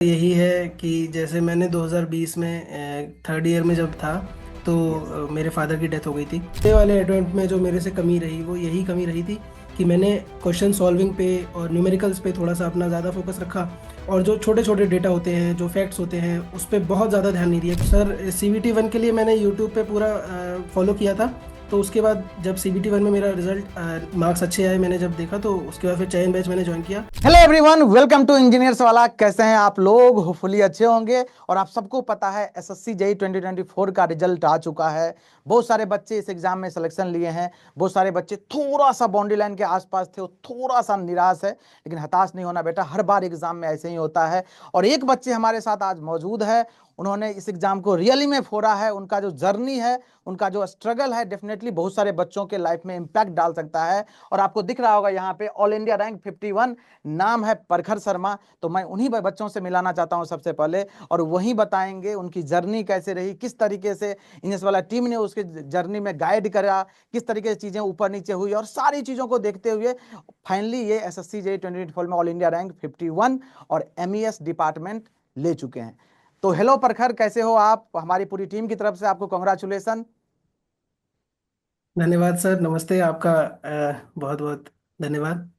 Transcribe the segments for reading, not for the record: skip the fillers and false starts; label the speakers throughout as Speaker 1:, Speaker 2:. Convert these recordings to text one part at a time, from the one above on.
Speaker 1: यही है कि जैसे मैंने 2020 में थर्ड ईयर में जब था तो
Speaker 2: यस।
Speaker 1: मेरे फादर की डेथ हो गई थी। ये वाले अटेम्प्ट में जो मेरे से कमी रही वो यही कमी रही थी कि मैंने क्वेश्चन सॉल्विंग पे और न्यूमेरिकल्स पे थोड़ा सा अपना ज़्यादा फोकस रखा, और जो छोटे छोटे डेटा होते हैं, जो फैक्ट्स होते हैं, उस पर बहुत ज़्यादा ध्यान नहीं दिया। सर CBT 1 के लिए मैंने यूट्यूब पे पूरा फॉलो किया था। तो उसके बाद जब CBT 1 में मेरा रिजल्ट मार्क्स अच्छे आए, मैंने जब देखा तो उसके बाद फिर चयन बैच मैंने ज्वाइन किया।
Speaker 2: Hello everyone, welcome to engineers वाला। कैसे हैं आप लोग? होपफुली अच्छे होंगे। और आप सबको पता है एसएससी जेई 2024 का रिजल्ट आ चुका है। बहुत सारे बच्चे इस एग्जाम में सिलेक्शन लिए हैं। बहुत सारे बच्चे थोड़ा सा बाउंड्री लाइन के आसपास थे, वो थोड़ा सा निराश है। लेकिन हताश नहीं होना बेटा, हर बार एग्जाम में ऐसे ही होता है। और एक बच्चे हमारे साथ आज मौजूद है, उन्होंने इस एग्जाम को रियली में फोड़ा है। उनका जो जर्नी है, उनका जो स्ट्रगल है, डेफिनेटली बहुत सारे बच्चों के लाइफ में इंपैक्ट डाल सकता है। और आपको दिख रहा होगा यहाँ पे ऑल इंडिया रैंक 51, नाम है प्रखर शर्मा। तो मैं उन्हीं बच्चों से मिलाना चाहता हूं सबसे पहले, और वही बताएंगे उनकी जर्नी कैसे रही, किस तरीके से इंग्लिश वाला टीम ने उसके जर्नी में गाइड करा, किस तरीके से चीजें ऊपर नीचे हुई, और सारी चीजों को देखते हुए फाइनली ये एसएससी जेई 2024 में ऑल इंडिया रैंक 51 और एमईएस डिपार्टमेंट ले चुके हैं। तो हेलो प्रखर, कैसे हो आप? हमारी पूरी टीम की तरफ से आपको कॉन्ग्रेचुलेसन।
Speaker 1: धन्यवाद सर, नमस्ते। आपका बहुत बहुत धन्यवाद।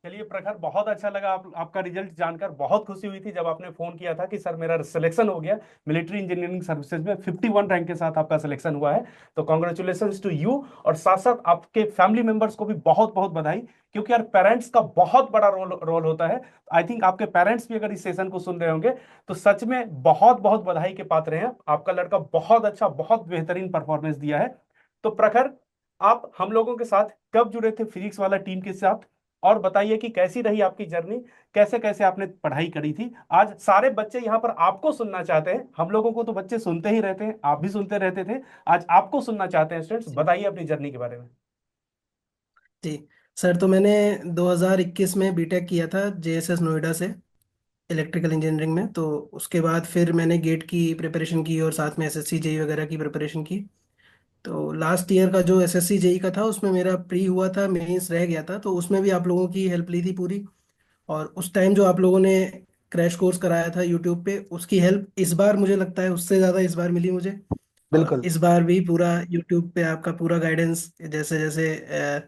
Speaker 3: चलिए प्रखर, बहुत अच्छा लगा आपका रिजल्ट जानकर। बहुत खुशी हुई थी जब आपने फोन किया था कि सर मेरा सिलेक्शन हो गया। मिलिट्री इंजीनियरिंग सर्विसेज में 51 रैंक के साथ आपका सिलेक्शन हुआ है। तो कॉन्ग्रेचुलेशन टू यू, और साथ साथ आपके फैमिली मेंबर्स को भी बहुत बहुत बधाई। क्योंकि यार पेरेंट्स का बहुत बड़ा रोल रोल होता है। आई थिंक आपके पेरेंट्स भी अगर इस सेशन को सुन रहे होंगे तो सच में बहुत बहुत बधाई के पात्र हैं। आपका लड़का बहुत अच्छा, बहुत बेहतरीन परफॉर्मेंस दिया है। तो प्रखर, आप हम लोगों के साथ कब जुड़े थे फिजिक्स वाला टीम के साथ? और बताइए कि कैसी रही आपकी जर्नी, कैसे कैसे आपने पढ़ाई करी थी। आज सारे बच्चे यहाँ पर आपको सुनना चाहते हैं। हम लोगों को तो बच्चे सुनते ही रहते हैं, आप भी सुनते रहते थे। आज आपको सुनना चाहते हैं स्टूडेंट्स,
Speaker 1: जी
Speaker 3: बताइए अपनी जर्नी के बारे में।
Speaker 1: जी सर, तो मैंने 2021 में बीटेक किया था JSS नोएडा से, इलेक्ट्रिकल इंजीनियरिंग में। तो उसके बाद फिर मैंने गेट की प्रिपरेशन की और साथ में SSC JEE वगैरह की प्रिपरेशन की। तो लास्ट ईयर का जो SSC JEE का था उसमें मेरा प्री हुआ था, मेंस रह गया था। तो उसमें भी आप लोगों की हेल्प ली थी पूरी। और उस टाइम जो आप लोगों ने क्रैश कोर्स कराया था यूट्यूब पे, उसकी हेल्प इस बार मुझे लगता है उससे ज़्यादा इस बार मिली मुझे। और
Speaker 2: बिल्कुल।
Speaker 1: इस बार भी पूरा यूट्यूब पे आपका पूरा गाइडेंस, जैसे जैसे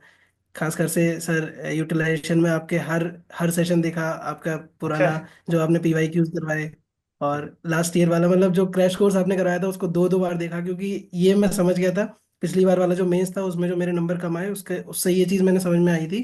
Speaker 1: खासकर से सर यूटिलाइजेशन में आपके हर हर सेशन देखा आपका
Speaker 3: अच्छा।
Speaker 1: पुराना, जो आपने PYQs करवाए। और लास्ट ईयर वाला मतलब जो क्रैश कोर्स आपने कराया था उसको दो दो बार देखा, क्योंकि ये मैं समझ गया था। पिछली बार वाला जो मेंस था उसमें जो मेरे नंबर कम आए, उसके उससे ये चीज़ मैंने समझ में आई थी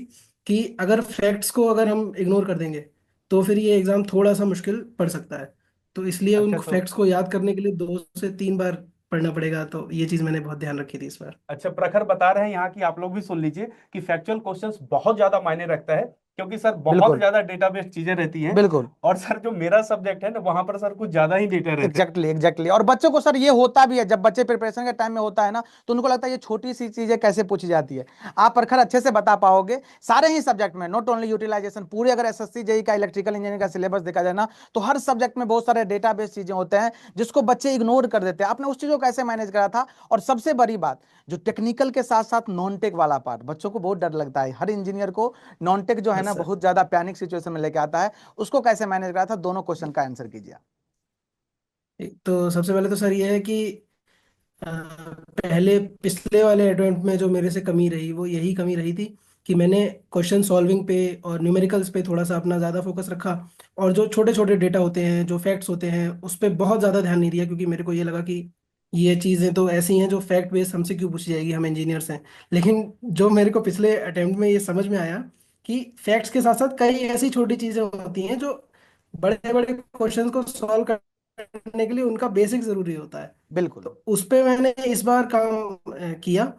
Speaker 1: कि अगर फैक्ट्स को अगर हम इग्नोर कर देंगे तो फिर ये एग्ज़ाम थोड़ा सा मुश्किल पड़ सकता है। तो इसलिए उन
Speaker 3: अच्छा तो
Speaker 1: फैक्ट्स को याद करने के लिए 2 से 3 बार पढ़ना पड़ेगा। तो ये चीज़ मैंने बहुत ध्यान रखी थी इस बार।
Speaker 3: अच्छा, प्रखर बता रहे हैं यहाँ की, आप लोग भी सुन लीजिए कि फैक्चुअल क्वेश्चंस बहुत ज्यादा मायने रखता है। क्योंकि सर बहुत
Speaker 2: बिल्कुल।
Speaker 3: ज्यादा डेटाबेस चीजें रहती हैं।
Speaker 2: बिल्कुल।
Speaker 3: और सर जो मेरा सब्जेक्ट है ना, वहां पर सर कुछ ज्यादा ही डेटा रहते हैं।
Speaker 2: Exactly exactly. और बच्चों को सर ये होता भी है, जब बच्चे प्रिपरेशन के टाइम में होता है ना, तो उनको लगता है ये छोटी सी चीजें कैसे पूछी जाती है। आप प्रखर अच्छे से बता पाओगे सारे ही सब्जेक्ट में, नॉट ओनली यूटिलाइजेशन, पूरे अगर एसएससी जेई का इलेक्ट्रिकल इंजीनियरिंग का सिलेबस देखा जाए ना, तो हर सब्जेक्ट में बहुत सारे डेटाबेस चीजें होते हैं जिसको बच्चे इग्नोर कर देते हैं। आपने उस चीजों को कैसे मैनेज करा था? और सबसे बड़ी बात, जो टेक्निकल के साथ साथ नॉन टेक वाला पार्ट, बच्चों को बहुत डर लगता है, हर इंजीनियर को नॉन टेक जो है ना
Speaker 1: यस सर।
Speaker 2: बहुत ज्यादा पैनिक सिचुएशन में लेके आता है। उसको कैसे मैनेज करा था? दोनों क्वेश्चन का आंसर कीजिए।
Speaker 1: तो सबसे पहले तो सर ये है कि पहले पिछले वाले अटेम्प्ट में जो मेरे से कमी रही वो यही कमी रही थी कि मैंने क्वेश्चन सॉल्विंग पे और न्यूमेरिकल्स पे थोड़ा सा अपना ज़्यादा फोकस रखा, और जो छोटे छोटे डेटा होते हैं, जो फैक्ट्स होते हैं, उस पर बहुत ज़्यादा ध्यान नहीं दिया, क्योंकि मेरे को ये लगा कि ये चीज़ें तो ऐसी हैं जो फैक्ट बेस्ड हमसे क्यों पूछी जाएगी, हम इंजीनियर्स हैं। लेकिन जो मेरे को पिछले अटेम्प्ट में ये समझ में आया कि फैक्ट्स के साथ साथ कई ऐसी छोटी चीज़ें होती हैं जो बड़े बड़े क्वेश्चन को सॉल्व करने के लिए उनका बेसिक ज़रूरी होता है।
Speaker 2: बिल्कुल।
Speaker 1: तो उस पे मैंने इस बार काम किया।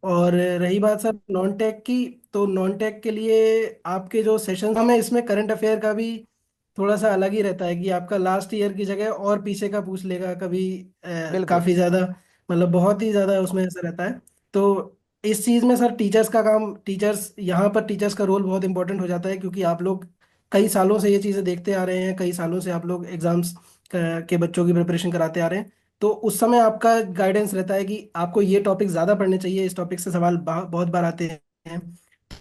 Speaker 1: और रही बात सर नॉन टेक की, तो नॉन टेक के लिए आपके जो सेशन हमें इसमें करंट अफेयर का भी थोड़ा सा अलग ही रहता है कि आपका लास्ट ईयर की जगह और पीछे का पूछ लेगा कभी।
Speaker 2: बिल्कुल।
Speaker 1: काफ़ी ज़्यादा, मतलब बहुत ही ज़्यादा उसमें ऐसा रहता है। तो इस चीज़ में सर टीचर्स का काम, टीचर्स यहाँ पर टीचर्स का रोल बहुत इंपॉर्टेंट हो जाता है, क्योंकि आप लोग कई सालों से ये चीज़ें देखते आ रहे हैं, कई सालों से आप लोग एग्जाम्स के बच्चों की प्रिपरेशन कराते आ रहे हैं। तो उस समय आपका गाइडेंस रहता है कि आपको ये टॉपिक ज़्यादा पढ़ने चाहिए, इस टॉपिक से सवाल बहुत बार आते हैं।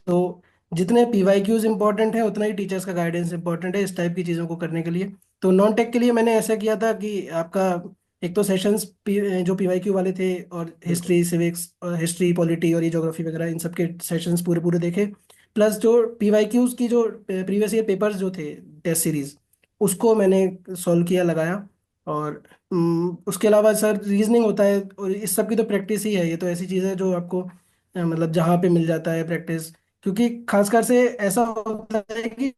Speaker 1: तो जितने PYQs इंपॉर्टेंट है उतना ही टीचर्स का गाइडेंस इंपॉर्टेंट है इस टाइप की चीज़ों को करने के लिए। तो नॉन टेक के लिए मैंने ऐसा किया था कि आपका एक तो सेशंस जो पीवाईक्यू वाले थे, और
Speaker 2: बिल्कुल।
Speaker 1: हिस्ट्री सिविक्स और हिस्ट्री पॉलिटी और ये ज्योग्राफी वगैरह, इन सब के सेशंस पूरे पूरे देखे। प्लस जो पीवाईक्यूज की जो प्रीवियस ईयर पेपर्स जो थे, टेस्ट सीरीज, उसको मैंने सॉल्व किया, लगाया। और उसके अलावा सर रीजनिंग होता है, और इस सब की तो प्रैक्टिस ही है। ये तो ऐसी चीज़ है जो आपको मतलब जहाँ पे मिल जाता है प्रैक्टिस। क्योंकि खासकर से ऐसा होता है कि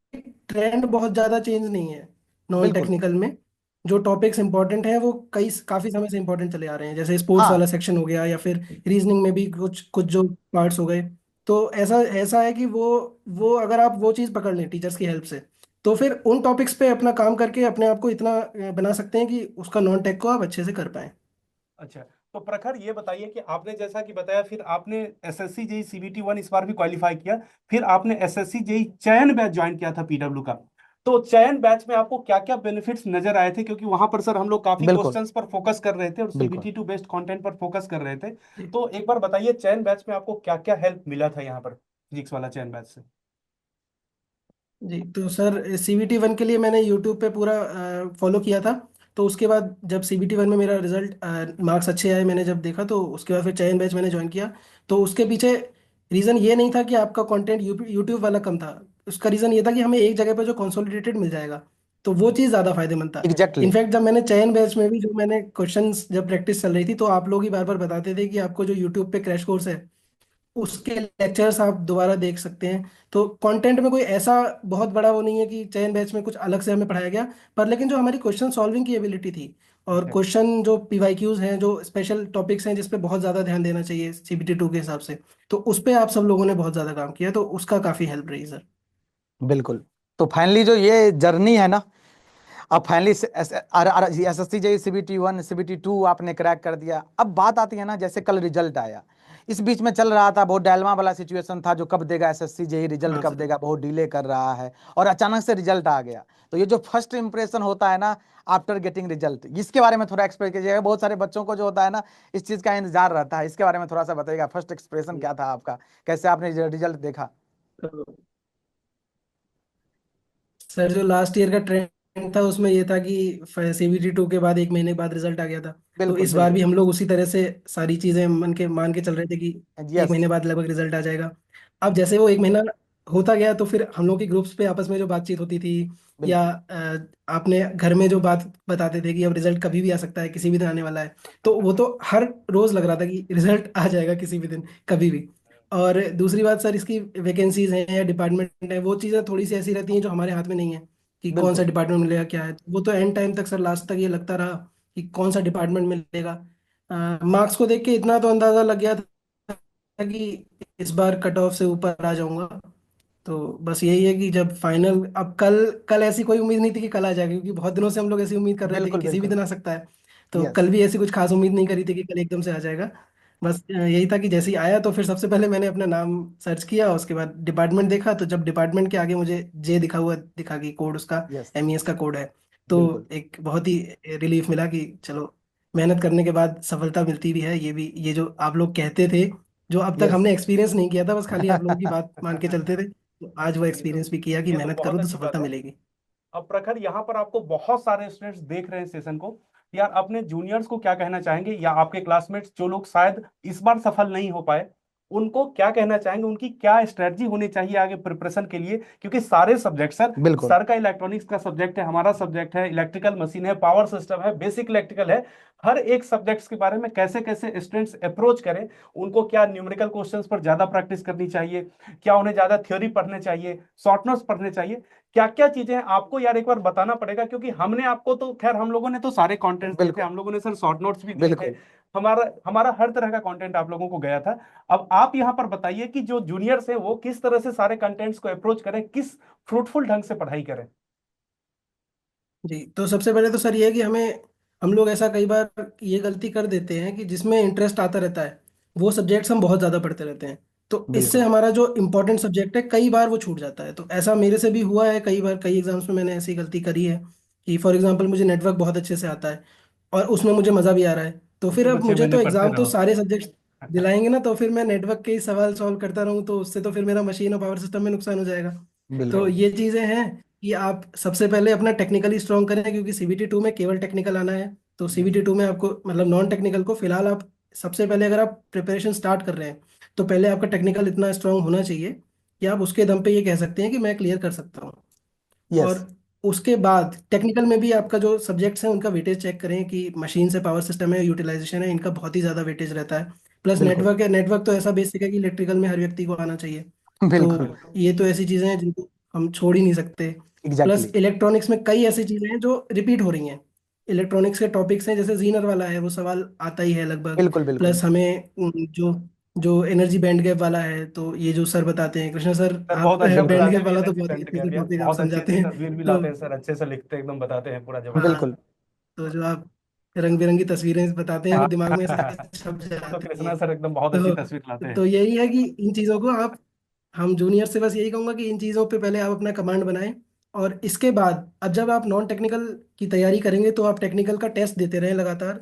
Speaker 1: ट्रेंड बहुत ज़्यादा चेंज नहीं है नॉन
Speaker 2: बिल्कुल।
Speaker 1: टेक्निकल में। जो टॉपिक्स इंपॉर्टेंट हैं वो काफ़ी समय से इंपॉर्टेंट चले आ रहे हैं, जैसे स्पोर्ट्स
Speaker 2: हाँ,
Speaker 1: वाला सेक्शन हो गया, या फिर रीजनिंग में भी कुछ कुछ जो पार्ट्स हो गए। तो ऐसा ऐसा है कि वो अगर आप वो चीज़ पकड़ लें टीचर्स की हेल्प से, तो फिर उन टॉपिक्स पे अपना काम करके अपने आप को इतना बना सकते हैं कि उसका नॉन टेक को आप अच्छे से कर पाएं।
Speaker 3: अच्छा, तो प्रखर ये बताइए कि आपने जैसा कि बताया, फिर आपने एसएससी जेई सीबीटी वन इस बार भी क्वालिफाई किया, फिर आपने एसएससी जेई चयन बैच ज्वाइन किया था पीडब्ल्यू का। तो चयन बैच में आपको क्या क्या बेनिफिट्स नजर आए थे? क्योंकि वहां पर सर हम लोग काफी
Speaker 2: बिल्कुल।
Speaker 3: क्वेश्चंस पर फोकस कर रहे थे और
Speaker 2: बिल्कुल।
Speaker 3: सीबीटी टू बेस्ड कंटेंट पर फोकस कर रहे थे।
Speaker 1: जी।
Speaker 3: तो एक बार बताइए, चयन बैच में आपको क्या क्या हेल्प मिला था यहाँ पर फिजिक्स वाला चयन बैच से?
Speaker 1: जी, तो सर सीबीटी वन के लिए मैंने यूट्यूब पे पूरा फॉलो किया था। तो उसके बाद जब सीबीटी वन में मेरा रिजल्ट मार्क्स अच्छे आए, मैंने जब देखा, तो उसके बाद फिर चयन बैच मैंने ज्वाइन किया। तो उसके पीछे रीज़न ये नहीं था कि आपका कंटेंट यूट्यूब वाला कम था। उसका रीज़न ये था कि हमें एक जगह पे जो कंसोलिडेटेड मिल जाएगा, तो वो चीज़ ज़्यादा फायदेमंद था।
Speaker 2: एग्जैक्टली।
Speaker 1: इनफैक्ट जब मैंने चयन बैच में भी जो मैंने क्वेश्चंस जब प्रैक्टिस चल रही थी, तो आप लोग ही बार बार बताते थे कि आपको जो यूट्यूब पे क्रैश कोर्स है, उसके लेक्चर्स आप दोबारा देख सकते हैं। तो कंटेंट में कोई ऐसा बहुत बड़ा वो नहीं है कि चयन बैच में कुछ अलग से हमें पढ़ाया गया। पर लेकिन जो हमारी क्वेश्चन सॉल्विंग की एबिलिटी थी, और क्वेश्चन जो पीवाईक्यूज हैं, जो स्पेशल टॉपिक्स हैं जिस पे बहुत ज़्यादा ध्यान देना चाहिए सीबीटी टू के हिसाब से, तो उस पे आप सब लोगों ने बहुत ज़्यादा काम किया, तो उसका काफ़ी हेल्प रही सर।
Speaker 2: बिल्कुल। तो फाइनली जो ये जर्नी है ना, अब finally SSC JE CBT one CBT two आपने क्रैक कर दिया। अब बात आती है ना, जैसे कल रिजल्ट आया, इस बीच में चल रहा था बहुत डायलमा वाला सिचुएशन था, जो कब देगा एसएससी जेई रिजल्ट,
Speaker 1: हाँ
Speaker 2: कब
Speaker 1: सर।
Speaker 2: देगा, बहुत डिले कर रहा है, और अचानक से रिजल्ट आ गया। तो ये जो फर्स्ट इंप्रेशन होता है ना आफ्टर गेटिंग रिजल्ट, इसके बारे में थोड़ा एक्सप्लेन कीजिएगा। बहुत सारे बच्चों को जो होता है ना, इस चीज का इंतजार रहता है, इसके बारे में थोड़ा सा बताइएगा। फर्स्ट एक्सप्रेशन क्या था आपका, कैसे आपने रिजल्ट देखा?
Speaker 1: तो सर जो लास्ट ईयर का ट्रेंड था उसमें ये था कि सीबीटी टू के बाद एक महीने बाद रिजल्ट आ गया था। तो
Speaker 2: बिल्कुल।
Speaker 1: इस बार भी
Speaker 2: बिल्कुल।
Speaker 1: हम लोग उसी तरह से सारी चीज़ें मान के चल रहे थे कि एक
Speaker 2: यस।
Speaker 1: महीने बाद लगभग रिजल्ट आ जाएगा। अब जैसे वो एक महीना होता गया, तो फिर हम लोग के ग्रुप्स पे आपस में जो बातचीत होती थी, या
Speaker 2: बिल्कुल।
Speaker 1: आपने घर में जो बात बताते थे कि अब रिजल्ट कभी भी आ सकता है, किसी भी दिन आने वाला है, तो वो तो हर रोज लग रहा था कि रिजल्ट आ जाएगा किसी भी दिन, कभी भी। और दूसरी बात सर, इसकी वैकेंसीज हैं या डिपार्टमेंट है, वो चीज़ें थोड़ी सी ऐसी रहती हैं जो हमारे हाथ में नहीं है कि कौन सा
Speaker 2: बिल्कुल।
Speaker 1: डिपार्टमेंट मिलेगा क्या है। वो तो एंड टाइम तक सर, लास्ट तक ये लगता रहा कि कौन सा डिपार्टमेंट मिलेगा। मार्क्स को देख के इतना तो अंदाजा लग गया था कि इस बार कट ऑफ से ऊपर आ जाऊंगा। तो बस यही है कि जब फाइनल, अब कल कल ऐसी कोई उम्मीद नहीं थी कि कल आ जाएगा, क्योंकि बहुत दिनों से हम लोग ऐसी उम्मीद कर रहे थे कि
Speaker 2: बिल्कुल।
Speaker 1: किसी भी
Speaker 2: बिल्कुल।
Speaker 1: दिन आ सकता है। तो
Speaker 2: यस।
Speaker 1: कल भी ऐसी कुछ खास उम्मीद नहीं करी थी कि कल एकदम से आ जाएगा। बस यही था कि जैसे ही आया, तो फिर सबसे पहले मैंने अपना नाम सर्च किया, उसके बाद डिपार्टमेंट देखा, तो जब डिपार्टमेंट के आगे मुझे जे दिखा हुआ दिखा कि कोड उसका
Speaker 2: यस।
Speaker 1: एमईएस का कोड है, तो
Speaker 2: बिल्कुल।
Speaker 1: एक बहुत ही रिलीफ मिला कि चलो, मेहनत करने के बाद सफलता मिलती भी है। ये भी, ये जो आप लोग कहते थे, जो अब तक
Speaker 2: यस।
Speaker 1: हमने एक्सपीरियंस नहीं किया था, बस खाली आप लोगों की बात मान के चलते थे, तो आज वो
Speaker 3: ये तो
Speaker 1: एक्सपीरियंस भी किया कि
Speaker 3: ये तो
Speaker 1: मेहनत
Speaker 3: बहुत
Speaker 1: करो तो
Speaker 3: अच्छी बात
Speaker 1: सफलता
Speaker 3: है।
Speaker 1: मिलेगी।
Speaker 3: अब प्रखर, यहाँ पर आपको बहुत सारे स्टूडेंट्स देख रहे हैं सेशन को। यार, अपने जूनियर्स को क्या कहना चाहेंगे, या आपके क्लासमेट्स जो लोग शायद इस बार सफल नहीं हो पाए, उनको क्या कहना चाहेंगे? उनकी क्या स्ट्रेटजी होनी चाहिए आगे प्रिपरेशन के लिए? क्योंकि सारे सब्जेक्ट सर,
Speaker 2: बिल्कुल।
Speaker 3: सर का इलेक्ट्रॉनिक्स का सब्जेक्ट है, हमारा सब्जेक्ट है इलेक्ट्रिकल मशीन है, पावर सिस्टम है, बेसिक इलेक्ट्रिकल है। हर एक सब्जेक्ट्स के बारे में कैसे कैसे स्टूडेंट्स अप्रोच करें, उनको क्या न्यूमेरिकल क्वेश्चंस पर ज्यादा प्रैक्टिस करनी चाहिए, क्या उन्हें ज्यादा थ्योरी पढ़ने चाहिए, शॉर्ट नोट्स पढ़ने चाहिए, क्या क्या चीजें हैं, आपको यार एक बार बताना पड़ेगा। क्योंकि हमने आपको तो खैर, हम लोगों ने तो सारे कंटेंट्स दिए थे,
Speaker 2: बिल्कुल।
Speaker 3: हम लोगों ने सर शॉर्ट नोट्स भी दिए थे,
Speaker 2: बिल्कुल।
Speaker 3: हमारा हमारा हर तरह का कंटेंट आप लोगों को गया था। अब आप यहाँ पर बताइए कि जो जूनियर्स हैं वो किस तरह से सारे कंटेंट्स को अप्रोच करें, किस फ्रूटफुल ढंग से पढ़ाई करें।
Speaker 1: जी, तो सबसे पहले तो सर ये है कि हम लोग ऐसा कई बार ये गलती कर देते हैं कि जिसमें इंटरेस्ट आता रहता है, वो सब्जेक्ट्स हम बहुत ज़्यादा पढ़ते रहते हैं। तो इससे
Speaker 2: बिल्कुल।
Speaker 1: हमारा जो इम्पोर्टेंट सब्जेक्ट है, कई बार वो छूट जाता है। तो ऐसा मेरे से भी हुआ है कई बार, कई एग्जाम्स में मैंने ऐसी गलती करी है कि फॉर एग्जाम्पल मुझे नेटवर्क बहुत अच्छे से आता है, और उसमें मुझे मज़ा भी आ रहा है। तो फिर
Speaker 3: तो
Speaker 1: अब
Speaker 3: छह
Speaker 1: मुझे
Speaker 3: महीने
Speaker 1: तो
Speaker 3: पढ़ते
Speaker 1: एग्ज़ाम तो
Speaker 3: रहो।
Speaker 1: सारे सब्जेक्ट्स दिलाएंगे ना, तो फिर मैं नेटवर्क के ही सवाल सॉल्व करता रहूँ, तो उससे तो फिर मेरा मशीन और पावर सिस्टम में नुकसान हो जाएगा। तो
Speaker 2: बिल्कुल।
Speaker 1: ये चीज़ें हैं। कि आप सबसे पहले अपना टेक्निकली स्ट्रॉन्ग करें, क्योंकि सीबीटी 2 में केवल टेक्निकल आना है। तो
Speaker 3: यस।
Speaker 1: सीबीटी 2 में आपको मतलब नॉन टेक्निकल को फिलहाल आप सबसे पहले अगर आप प्रिपरेशन स्टार्ट कर रहे हैं तो पहले आपका टेक्निकल इतना स्ट्रांग होना चाहिए कि आप उसके दम पे ये कह सकते हैं कि मैं क्लियर कर सकता हूँ।
Speaker 2: यस।
Speaker 1: और उसके बाद टेक्निकल में भी आपका जो सब्जेक्ट्स हैं उनका वेटेज चेक करें कि मशीन से पावर सिस्टम है, यूटिलाइजेशन है, इनका बहुत ही ज़्यादा वेटेज रहता है। प्लस
Speaker 2: बिल्कुल।
Speaker 1: नेटवर्क है, नेटवर्क तो ऐसा बेसिक है कि इलेक्ट्रिकल में हर व्यक्ति को आना चाहिए।
Speaker 2: बिल्कुल।
Speaker 1: तो ये तो ऐसी चीज़ें हैं जिनको हम छोड़ ही नहीं सकते। Plus
Speaker 2: exactly.
Speaker 1: इलेक्ट्रॉनिक्स में कई ऐसी चीज़ें हैं जो रिपीट हो रही हैं। इलेक्ट्रॉनिक्स के टॉपिक्स हैं, जैसे जीनर वाला है वो सवाल आता ही है लगभग।
Speaker 2: बिल्कुल बिल्कुल।
Speaker 1: प्लस हमें जो जो एनर्जी बैंड गैप वाला है, तो ये जो सर बताते हैं कृष्णा सर,
Speaker 3: सर
Speaker 1: आप
Speaker 3: बहुत अच्छा
Speaker 1: बैंड
Speaker 3: बताते
Speaker 1: गैप
Speaker 3: हैं
Speaker 1: वाला तो
Speaker 3: एनर्जी
Speaker 1: बहुत ही
Speaker 3: बैंड
Speaker 1: अच्छे से
Speaker 3: गैप यार,
Speaker 1: टॉपिक आप
Speaker 3: बहुत अच्छी
Speaker 1: समझाते
Speaker 3: अच्छी
Speaker 1: हैं।
Speaker 3: तस्वीर भी
Speaker 1: तो
Speaker 3: लाते हैं सर, अच्छे से लिखते हैं, एकदम बताते हैं पूरा जबरदस्त।
Speaker 1: हाँ,
Speaker 2: बिल्कुल।
Speaker 1: तो जो आप रंग बिरंगी तस्वीरें बताते हैं वो
Speaker 3: हाँ।
Speaker 1: दिमाग में ऐसे छप
Speaker 3: तो
Speaker 1: जाती
Speaker 3: कृष्णा
Speaker 1: हैं।
Speaker 3: सर एकदम बहुत अच्छी तस्वीर लाते
Speaker 1: तो
Speaker 3: हैं।
Speaker 1: यही है कि इन चीज़ों को आप, हम जूनियर से बस यही कहूंगा कि इन चीज़ों पे पहले आप अपना कमांड बनाएं। और इसके बाद अब जब आप नॉन टेक्निकल की तैयारी करेंगे तो आप टेक्निकल का टेस्ट देते रहें लगातार।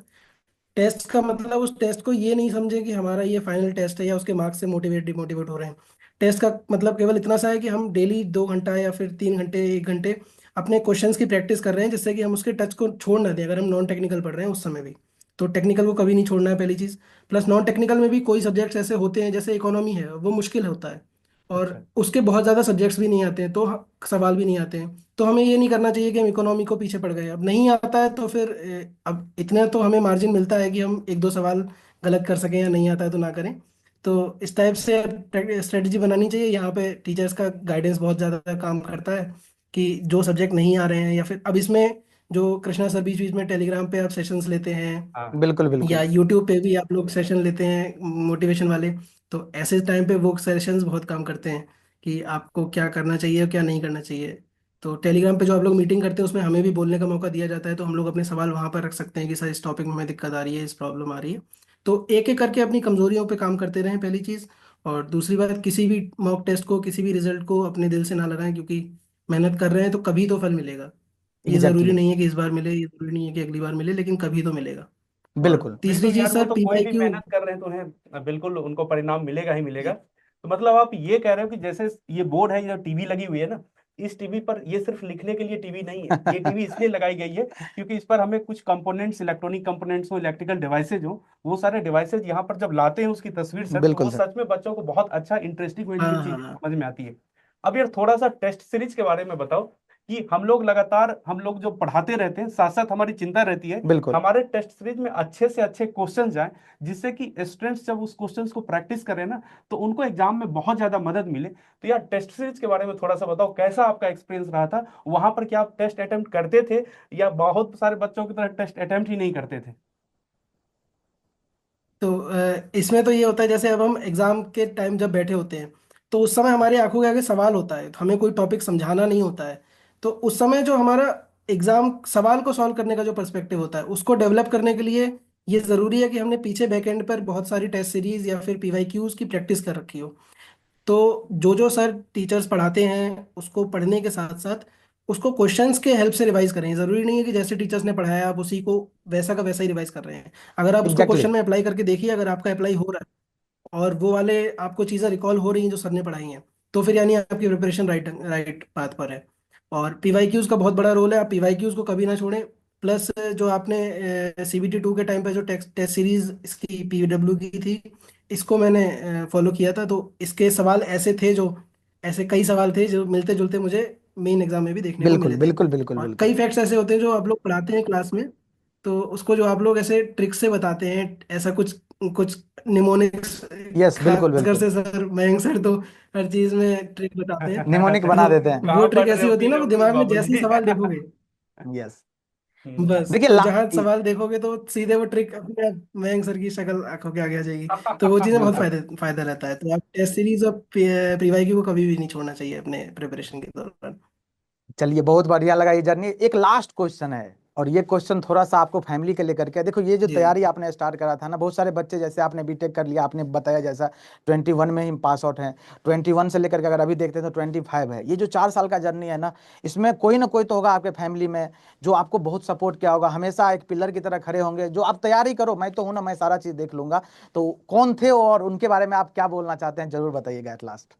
Speaker 1: टेस्ट का मतलब उस टेस्ट को ये नहीं समझे कि हमारा ये फाइनल टेस्ट है या उसके मार्क्स से मोटिवेट डिमोटिवेट हो रहे हैं। टेस्ट का मतलब केवल इतना सा है कि हम डेली 2 घंटा या फिर 3 घंटे 1 घंटे अपने क्वेश्चंस की प्रैक्टिस कर रहे हैं, जिससे कि हम उसके टच को छोड़ ना दें अगर हम नॉन टेक्निकल पढ़ रहे हैं उस समय भी। तो टेक्निकल को कभी नहीं छोड़ना है, पहली चीज़। प्लस नॉन टेक्निकल में भी कोई सब्जेक्ट्स ऐसे होते हैं, जैसे इकोनॉमी है वो मुश्किल होता है और
Speaker 3: अच्छा।
Speaker 1: उसके बहुत ज़्यादा सब्जेक्ट्स भी नहीं आते हैं, तो सवाल भी नहीं आते हैं। तो हमें ये नहीं करना चाहिए कि हम इकोनॉमी को पीछे पड़ गए, अब नहीं आता है तो फिर अब इतने तो हमें मार्जिन मिलता है कि हम 1 2 सवाल गलत कर सकें, या नहीं आता है तो ना करें। तो इस टाइप से स्ट्रेटजी बनानी चाहिए। यहाँ पे टीचर्स का गाइडेंस बहुत ज़्यादा काम करता है कि जो सब्जेक्ट नहीं आ रहे हैं, या फिर अब इसमें जो कृष्णा सर बीच बीच में टेलीग्राम पे आप सेशंस लेते हैं
Speaker 3: हाँ।
Speaker 2: बिल्कुल
Speaker 1: या
Speaker 2: बिल्कुल।
Speaker 1: यूट्यूब पे भी आप लोग सेशन लेते हैं मोटिवेशन वाले, तो ऐसे टाइम पे वो सेशंस बहुत काम करते हैं कि आपको क्या करना चाहिए और क्या नहीं करना चाहिए। तो टेलीग्राम पे जो आप लोग मीटिंग करते हैं उसमें हमें भी बोलने का मौका दिया जाता है, तो हम लोग अपने सवाल वहां पर रख सकते हैं कि सर इस टॉपिक में हमें दिक्कत आ रही है, इस प्रॉब्लम आ रही है। तो एक एक करके अपनी कमजोरियों पे काम करते रहें, पहली चीज़। और दूसरी बात, किसी भी मॉक टेस्ट को, किसी भी रिजल्ट को अपने दिल से ना लगाएं, क्योंकि मेहनत कर रहे हैं तो कभी तो फल मिलेगा। ये ज़रूरी
Speaker 2: एग्जैक्टली।
Speaker 1: नहीं है कि इस बार मिले, ये ज़रूरी नहीं है कि अगली बार मिले, लेकिन कभी तो मिलेगा। और
Speaker 2: बिल्कुल।
Speaker 1: तीसरी
Speaker 3: बिल्कुल यार,
Speaker 1: चीज
Speaker 3: वो
Speaker 1: सर,
Speaker 3: तो कोई भी
Speaker 1: पीवाईक्यू।
Speaker 3: मेहनत कर रहे हैं तो उन्हें बिल्कुल उनको परिणाम मिलेगा ही मिलेगा। तो मतलब आप ये कह रहे हो कि जैसे ये बोर्ड है, ये जो टीवी लगी हुई है ना, इस टीवी पर ये सिर्फ लिखने के लिए टीवी नहीं है, ये टीवी इसलिए लगाई गई है क्योंकि इस पर हमें कुछ कंपोनेंट्स, इलेक्ट्रॉनिक कंपोनेंट्स हो, इलेक्ट्रिकल डिवाइसेज हो, वो सारे डिवाइसेज यहाँ पर जब लाते हैं उसकी तस्वीर सर, तो वो
Speaker 2: बिल्कुल सर।
Speaker 3: सच में बच्चों को बहुत अच्छा इंटरेस्टिंग वो इनकी
Speaker 1: हाँ
Speaker 3: चीज
Speaker 1: हाँ हाँ।
Speaker 3: समझ में आती है। अब यार थोड़ा सा टेस्ट सीरीज के बारे में बताओ कि हम लोग लगातार, हम लोग जो पढ़ाते रहते हैं, साथ साथ हमारी चिंता रहती है
Speaker 2: बिल्कुल।
Speaker 3: हमारे टेस्ट सीरीज में अच्छे से अच्छे क्वेश्चन जाएं, जिससे कि स्टूडेंट्स जब उस क्वेश्चंस को प्रैक्टिस करें ना, तो उनको एग्जाम में बहुत ज्यादा मदद मिले। तो यार टेस्ट सीरीज के बारे में थोड़ा सा बताओ, कैसा आपका एक्सपीरियंस रहा था वहां पर, क्या आप टेस्ट अटेम्प्ट करते थे या बहुत सारे बच्चों की तरह टेस्ट अटेम्प्ट ही नहीं करते थे?
Speaker 1: तो इसमें तो ये होता है, जैसे अब हम एग्जाम के टाइम जब बैठे होते हैं तो उस समय हमारी आंखों के आगे सवाल होता है, तो हमें कोई टॉपिक समझाना नहीं होता है। तो उस समय जो हमारा एग्जाम सवाल को सॉल्व करने का जो पर्सपेक्टिव होता है उसको डेवलप करने के लिए ये जरूरी है कि हमने पीछे बैकएंड पर बहुत सारी टेस्ट सीरीज या फिर पीवाईक्यूज की प्रैक्टिस कर रखी हो। तो जो जो सर टीचर्स पढ़ाते हैं उसको पढ़ने के साथ साथ उसको क्वेश्चंस के हेल्प से रिवाइज करें। जरूरी नहीं है कि जैसे टीचर्स ने पढ़ाया आप उसी को वैसा का वैसा ही रिवाइज कर रहे हैं। अगर आप उसको
Speaker 2: एग्जैक्टली।
Speaker 1: क्वेश्चन में अप्लाई करके देखिए, अगर आपका अप्लाई हो रहा है और वो वाले आपको चीज़ें रिकॉल हो रही हैं जो सर ने पढ़ाई हैं, तो फिर यानी आपकी प्रिपरेशन राइट राइट पाथ पर है। और पीवाईक्यूज का बहुत बड़ा रोल है, आप पीवाईक्यूज को कभी ना छोड़ें। प्लस जो आपने सीबीटी 2 के टाइम पे जो टेस्ट टेस्ट सीरीज इसकी पीडब्ल्यू की थी, इसको मैंने फॉलो किया था। तो इसके सवाल ऐसे थे जो, ऐसे कई सवाल थे जो मिलते जुलते मुझे मेन एग्जाम में भी देखने को
Speaker 2: बिल्कुल
Speaker 1: मिले थे।
Speaker 2: बिल्कुल बिल्कुल
Speaker 1: और
Speaker 2: बिल्कुल।
Speaker 1: कई फैक्ट्स ऐसे होते हैं जो आप लोग पढ़ाते हैं क्लास में, तो उसको जो आप लोग ऐसे ट्रिक से बताते हैं, ऐसा कुछ कुछ निमोनिक्स,
Speaker 2: यस बिल्कुल
Speaker 1: खासकर
Speaker 2: बिल्कुल।
Speaker 1: से सर मयंक सर तो हर चीज में ट्रिक बताते हैं।
Speaker 2: निमोनिक बना देते
Speaker 1: तो
Speaker 2: हैं।
Speaker 1: वो
Speaker 3: कहाँ
Speaker 1: ट्रिक
Speaker 3: पढ़ रहे
Speaker 1: ऐसी
Speaker 3: हो
Speaker 1: होती है ना, वो
Speaker 3: पीडब्ल्यू
Speaker 1: दिमाग में
Speaker 3: बाबू
Speaker 1: जैसे ही
Speaker 3: जी?
Speaker 1: सवाल देखोगे,
Speaker 2: यस।
Speaker 1: बस
Speaker 2: देखिए
Speaker 1: तो जहां सवाल देखोगे तो सीधे वो ट्रिक अपने आप मयंक सर की शक्ल आंखों के आगे आ जाएगी। तो वो चीजें बहुत
Speaker 2: बिल्कुल।
Speaker 1: फायदा रहता है। तो आप टेस्ट सीरीज और पीवाईक्यू को कभी भी नहीं छोड़ना चाहिए अपने प्रिपरेशन के दौरान।
Speaker 2: चलिए, बहुत बढ़िया लगा ये जर्नी। एक लास्ट क्वेश्चन है, और ये क्वेश्चन थोड़ा सा आपको फैमिली के लेकर के, देखो ये जो
Speaker 1: जी
Speaker 2: तैयारी आपने स्टार्ट करा था ना, बहुत सारे बच्चे जैसे आपने बीटेक कर लिया, आपने बताया जैसा 21 में ही पास आउट हैं, 21 से लेकर के अगर अभी देखते हैं तो 25 है। ये जो 4 साल का जर्नी है ना, इसमें कोई ना कोई तो होगा आपके फैमिली में जो आपको बहुत सपोर्ट किया होगा, हमेशा एक पिलर की तरह खड़े होंगे, जो आप तैयारी करो, मैं तो हूं ना, मैं सारा चीज देख लूंगा। तो कौन थे और उनके बारे में आप क्या बोलना चाहते हैं, जरूर बताइएगा एट लास्ट।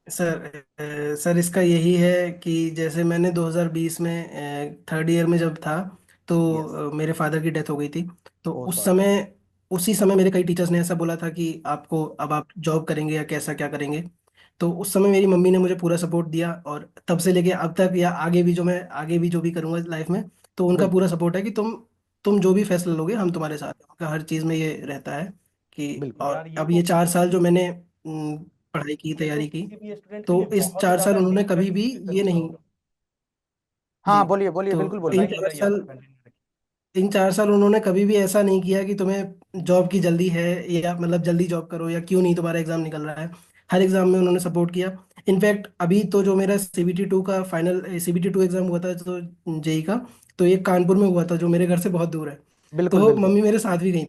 Speaker 1: सर इसका यही है कि जैसे मैंने 2020 में थर्ड ईयर में जब था, तो
Speaker 2: यस।
Speaker 1: मेरे फादर की डेथ हो गई थी। तो
Speaker 2: ओ
Speaker 1: उस
Speaker 2: सॉरी।
Speaker 1: समय, उसी समय मेरे कई टीचर्स ने ऐसा बोला था कि आपको अब आप जॉब करेंगे या कैसा क्या करेंगे। तो उस समय मेरी मम्मी ने मुझे पूरा सपोर्ट दिया, और तब से लेके अब तक या आगे भी, जो मैं आगे भी जो भी करूँगा लाइफ में, तो उनका
Speaker 2: बिल्कुल
Speaker 1: पूरा सपोर्ट है कि तुम जो भी फैसला लोगे हम तुम्हारे साथ हैं। उनका हर चीज़ में ये रहता है कि,
Speaker 2: बिल्कुल।
Speaker 3: यार
Speaker 1: और
Speaker 3: ये
Speaker 1: अब
Speaker 3: तो
Speaker 1: ये 4 साल जो मैंने पढ़ाई की,
Speaker 3: ये तो
Speaker 1: तैयारी की,
Speaker 3: किसी भी स्टूडेंट के लिए
Speaker 1: तो इस
Speaker 3: बहुत
Speaker 1: 4 साल
Speaker 3: ज्यादा
Speaker 1: उन्होंने कभी
Speaker 3: डिफिकल्ट
Speaker 1: भी
Speaker 3: सिचुएशन
Speaker 1: ये
Speaker 3: होता
Speaker 1: नहीं।
Speaker 3: होगा।
Speaker 2: हाँ
Speaker 1: जी।
Speaker 2: हाँ, बोलिए बोलिए,
Speaker 1: तो
Speaker 2: बिल्कुल बोलिए।
Speaker 1: इन
Speaker 3: बताइए
Speaker 1: चार
Speaker 3: बताइए, आप
Speaker 1: साल
Speaker 3: कंटिन्यू रखिए।
Speaker 1: इन 4 साल उन्होंने कभी भी ऐसा नहीं किया कि तुम्हें जॉब की जल्दी है, या मतलब जल्दी जॉब करो, या क्यों नहीं तुम्हारा एग्जाम निकल रहा है। हर एग्जाम में उन्होंने सपोर्ट किया। इनफैक्ट अभी तो जो मेरा CBT 2 का फाइनल, CBT 2 एग्जाम हुआ था, तो जेई का, तो ये कानपुर में हुआ था, जो मेरे घर से बहुत दूर है।
Speaker 2: बिल्कुल
Speaker 1: तो
Speaker 2: बिल्कुल।
Speaker 1: मम्मी मेरे साथ भी गई।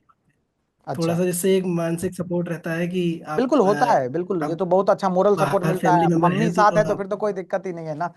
Speaker 1: थोड़ा
Speaker 2: अच्छा।
Speaker 1: सा जिससे एक मानसिक सपोर्ट रहता है कि आप
Speaker 2: बिल्कुल होता है, बिल्कुल, ये तो
Speaker 1: अब
Speaker 2: बहुत अच्छा मोरल सपोर्ट
Speaker 1: बाहर
Speaker 2: मिलता है।
Speaker 1: फैमिली मेंबर
Speaker 2: मम्मी
Speaker 1: है तो
Speaker 2: साथ है तो
Speaker 1: आप।
Speaker 2: फिर तो कोई दिक्कत ही नहीं है ना।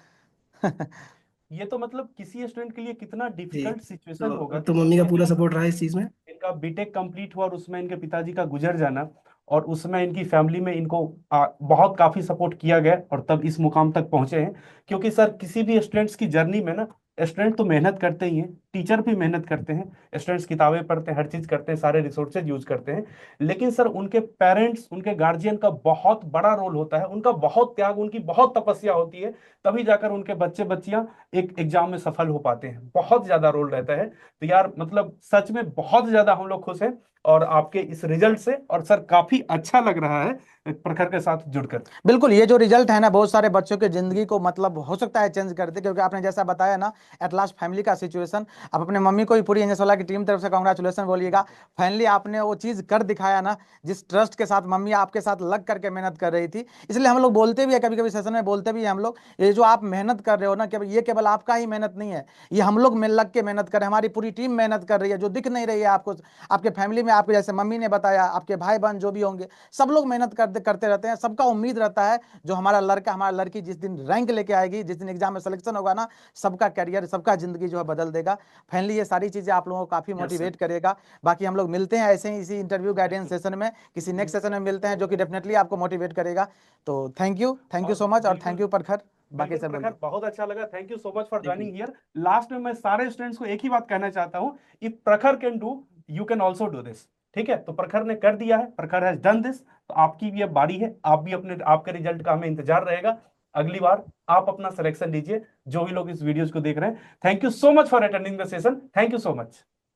Speaker 3: ये तो मतलब किसी स्टूडेंट के लिए कितना
Speaker 1: जी।
Speaker 3: डिफिकल्ट सिचुएशन होगा
Speaker 1: तो
Speaker 3: कि
Speaker 1: मम्मी का
Speaker 3: जिसमें
Speaker 1: पूरा
Speaker 3: कि
Speaker 1: सपोर्ट रहा है इस चीज में।
Speaker 3: इनका बीटेक कंप्लीट हुआ और उसमें इनके पिताजी का गुजर जाना, और उसमें इनकी फैमिली में इनको बहुत काफी सपोर्ट किया गया और तब इस मुकाम तक पहुंचे हैं। क्योंकि सर किसी भी स्टूडेंट्स की जर्नी में ना, स्टूडेंट तो मेहनत करते ही हैं, टीचर भी मेहनत करते हैं, स्टूडेंट्स किताबें पढ़ते हैं, हर चीज करते हैं, सारे रिसोर्सेज यूज करते हैं, लेकिन सर उनके पेरेंट्स, उनके गार्जियन का बहुत बड़ा रोल होता है, उनका बहुत त्याग, उनकी बहुत तपस्या होती है, तभी जाकर उनके बच्चे बच्चियां एक एग्जाम में सफल हो पाते हैं। बहुत ज्यादा रोल रहता है। तो यार मतलब सच में बहुत ज्यादा हम लोग खुश हैं और आपके इस रिजल्ट से, और सर काफी अच्छा लग रहा है प्रखर के साथ जुड़कर।
Speaker 2: बिल्कुल, ये जो रिजल्ट है ना, बहुत सारे बच्चों की जिंदगी को मतलब हो सकता है चेंज कर दे, क्योंकि आपने जैसा बताया ना, एट लास्ट फैमिली का सिचुएशन। आप अपने मम्मी को भी पूरी इंजसवाला की टीम तरफ से कॉन्ग्रेचुलेसन बोलिएगा। फाइनली आपने वो चीज़ कर दिखाया ना, जिस ट्रस्ट के साथ मम्मी आपके साथ लग करके मेहनत कर रही थी। इसलिए हम लोग बोलते भी है, कभी कभी सेशन में बोलते भी हैं हम लोग, ये जो आप मेहनत कर रहे हो ना, केवल ये केवल आपका ही मेहनत नहीं है, ये हम लोग में लग के मेहनत कर रहे हैं, हमारी पूरी टीम मेहनत कर रही है, जो दिख नहीं रही है आपको। आपके फैमिली में आपके जैसे मम्मी ने बताया, आपके भाई बहन जो भी होंगे, सब लोग मेहनत करते करते रहते हैं। सबका उम्मीद रहता है जो हमारा लड़का हमारा लड़की जिस दिन रैंक लेके आएगी, जिस दिन एग्जाम में सिलेक्शन होगा ना, सबका करियर, सबका जिंदगी जो है बदल देगा। फाइनली ये सारी चीजें आप लोगों को काफी
Speaker 1: यस सर।
Speaker 2: मोटिवेट करेगा। बाकी हम लोग मिलते हैं ऐसे ही इसी इंटरव्यू गाइडेंस सेशन में, किसी नेक्स्ट सेशन में मिलते हैं जो कि डेफिनेटली आपको मोटिवेट करेगा। तो थैंक यू
Speaker 3: और
Speaker 2: सो मच, और थैंक
Speaker 3: बिल्कुल
Speaker 2: यू प्रखर। बाकी
Speaker 3: बिल्कुल
Speaker 2: सब
Speaker 3: प्रखर,
Speaker 2: बोलिए।
Speaker 3: बहुत अच्छा लगा, thank you so much for
Speaker 1: thank you.
Speaker 3: Joining here. Last में मैं सारे स्टूडेंट्स को एक ही बात कहना चाहता हूं, इफ प्रखर can do, you can also do this. ठीक है, तो प्रखर ने कर दिया है, प्रखर हैज डन दिस, तो आपकी भी अब बारी है, आप भी अपने आपके रिजल्ट का हमें इंतजार रहेगा। अगली बार आप अपना सिलेक्शन लीजिए, जो भी लोग इस वीडियोस को देख रहे हैं। Thank you so much for attending the session, thank you so much.